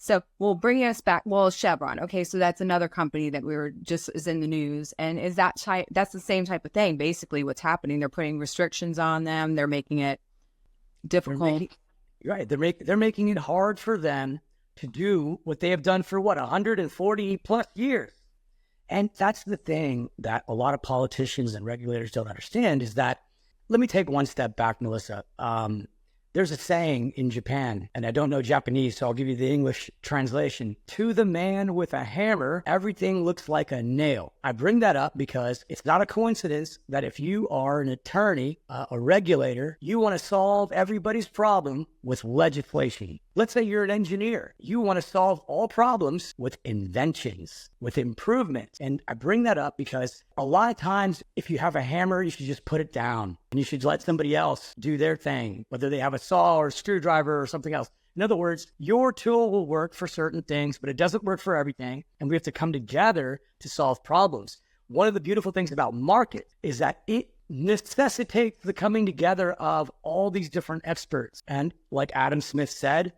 So we'll bring us back. Well, Chevron. Okay. So that's another company that is in the news. And that's the same type of thing. Basically what's happening, they're putting restrictions on them. They're making it difficult. They're making it hard for them to do what they have done for 140 plus years. And that's the thing that a lot of politicians and regulators don't understand is that, let me take one step back, Melissa. There's a saying in Japan, and I don't know Japanese, so I'll give you the English translation. To the man with a hammer, everything looks like a nail. I bring that up because it's not a coincidence that if you are an attorney, a regulator, you want to solve everybody's problem with legislation. Let's say you're an engineer. You want to solve all problems with inventions, with improvements. And I bring that up because a lot of times, if you have a hammer, you should just put it down and you should let somebody else do their thing, whether they have a saw or a screwdriver or something else. In other words, your tool will work for certain things, but it doesn't work for everything. And we have to come together to solve problems. One of the beautiful things about market is that it necessitates the coming together of all these different experts. And like Adam Smith said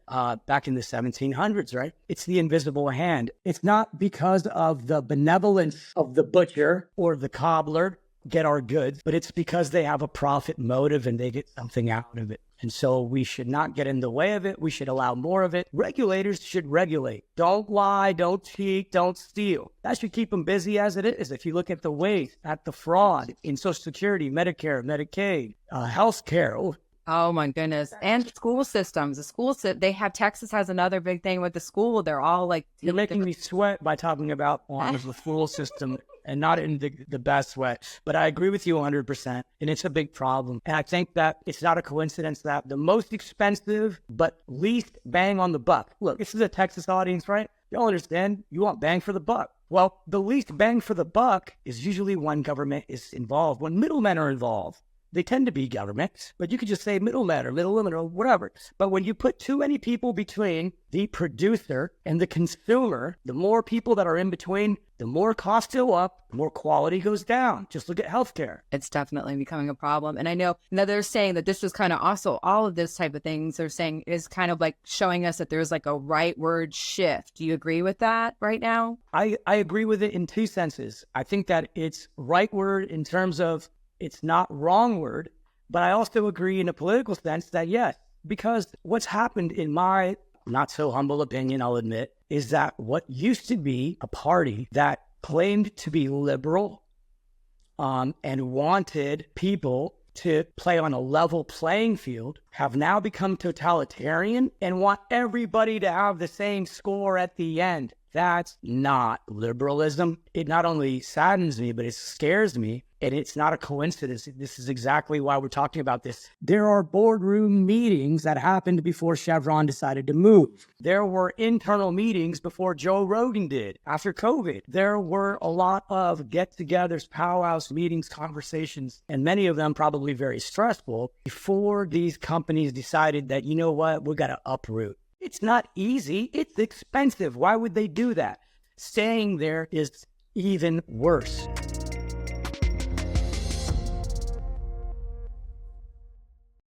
back in the 1700s, right? It's the invisible hand. It's not because of the benevolence of the butcher or the cobbler get our goods, but it's because they have a profit motive and they get something out of it. And so we should not get in the way of it. We should allow more of it. Regulators should regulate. Don't lie, don't cheat, don't steal. That should keep them busy as it is. If you look at the waste, at the fraud in Social Security, Medicare, Medicaid, healthcare. Oh my goodness. And school systems. Texas has another big thing with the school. They're all like... You're making me sweat by talking about the school system. And not in the best way. But I agree with you 100%. And it's a big problem. And I think that it's not a coincidence that the most expensive but least bang on the buck. Look, this is a Texas audience, right? Y'all understand? You want bang for the buck. Well, the least bang for the buck is usually when government is involved, when middlemen are involved. They tend to be government, but you could just say middlemen or whatever. But when you put too many people between the producer and the consumer, the more people that are in between, the more costs go up, the more quality goes down. Just look at healthcare. It's definitely becoming a problem. And I know that they're saying that this was kind of also all of this type of things they're saying is kind of like showing us that there's like a rightward shift. Do you agree with that right now? I agree with it in two senses. I think that it's rightward in terms of it's not wrongward, but I also agree in a political sense that yes, because what's happened in my not so humble opinion, I'll admit, is that what used to be a party that claimed to be liberal and wanted people to play on a level playing field have now become totalitarian and want everybody to have the same score at the end. That's not liberalism. It not only saddens me, but it scares me. And it's not a coincidence. This is exactly why we're talking about this. There are boardroom meetings that happened before Chevron decided to move. There were internal meetings before Joe Rogan did after COVID. There were a lot of get-togethers, powwows, meetings, conversations, and many of them probably very stressful before these companies decided that, you know what, we got to uproot. It's not easy. It's expensive. Why would they do that? Staying there is even worse.